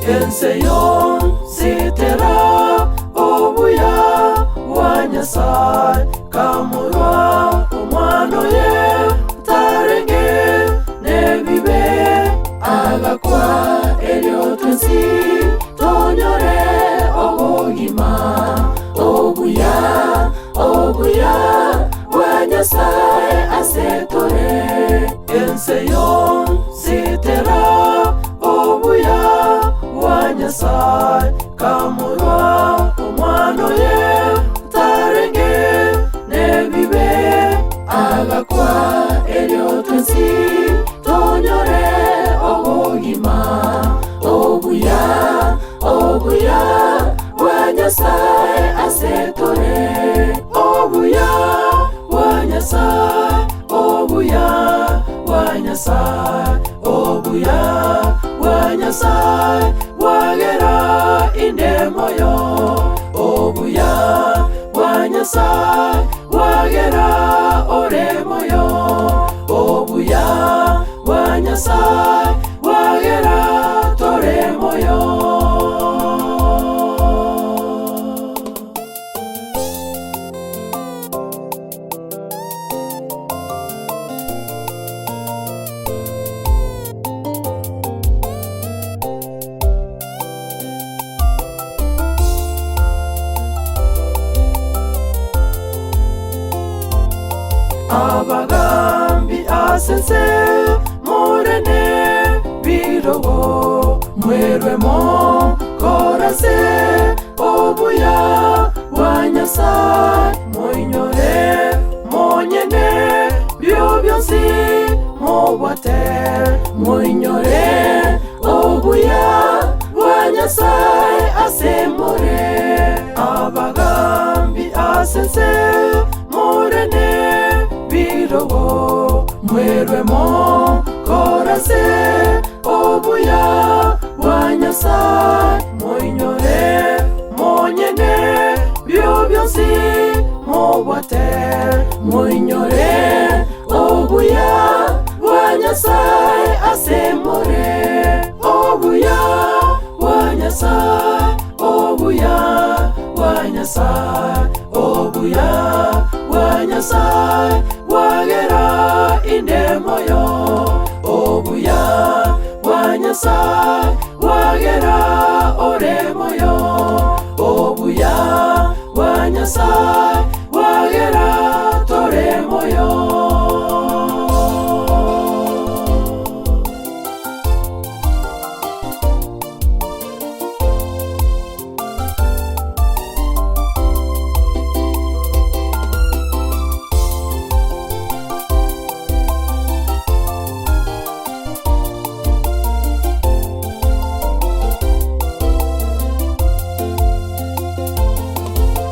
Enseyon sitera obuya wa Nyasaye kamurwa omwana ye tarenge nebibe agakwa eliotensi tonyore obugima obuya wa Nyasaye asetore. Enseyon sitera obuya wa Nyasaye kamurwa omwana ye tarenge nebibe agakwa eliotensi tonyore obugima obuya wa Nyasaye asetore. Obuya wa Nyasaye, obuya wa Nyasaye, obuya wa Nyasaye wagera indemoyo. Obuya wa Nyasaye wagera oremoyo. Obuya wa Nyasaye wagera toremoyo. Abagambi asense murene birogo mwerwemo korase. Obuya wa Nyasaye moinyore monyene byo byonsi mubwate moinyore. Obuya wa Nyasaye asemore. Abagambi asense murene birogo mwerwemo korase. Obuya wa Nyasaye moinyore monyene byo byonsi mubwate moinyore. Obuya wa Nyasaye asemore. Obuya wa Nyasaye, obuya wa Nyasaye, obuya wa Nyasaye wagera indemoyo. Obuya wa Nyasaye wagera oremoyo. Obuya wa Nyasaye wagera toremoyo.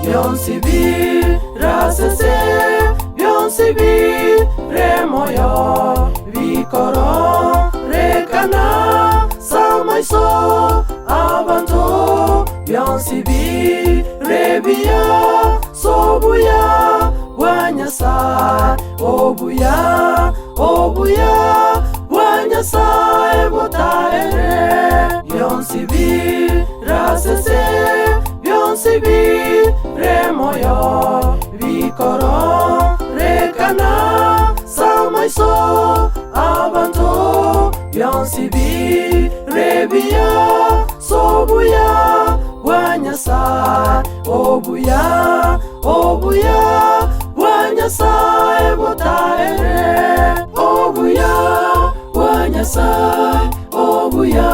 Byonsi birasense, byonsi biremoyo, bikoro rekana samaiso abantu. Byonsi birebiya sobuya wa Nyasaye. Obuya wa Nyasaye botaere. Byonsi birasense, byonsi biremoyo, bikoro rekana samaiso abantu. Byonsi birebiya sobuya wa Nyasaye. Obuya wa Nyasaye botaere. Obuya wa Nyasaye, obuya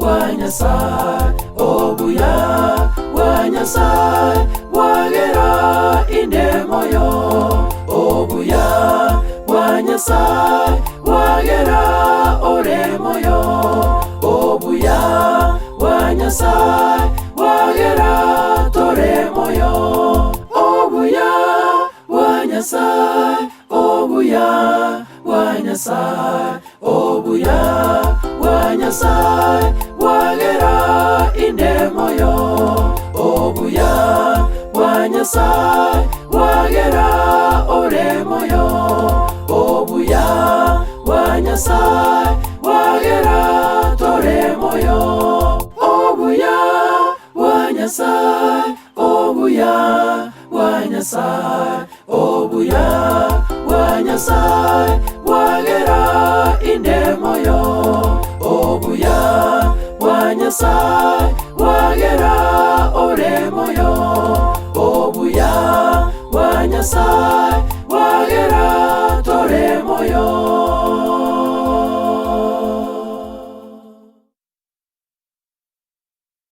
wa Nyasaye, obuya wa Nyasaye wagera indemoyo. Obuya wa Nyasaye wagera oremoyo. Obuya wa Nyasaye wagera toremoyo. Obuya wa Nyasaye, obuya wa Nyasaye, obuya wa Nyasaye wagera indemoyo. Obuya wa Nyasaye wagera oremoyo. Obuya wa Nyasaye wagera toremoyo. Nyasaye, obuya bwa Nyasaye bwagera inde moyo, obuya bwa Nyasaye bwagera ore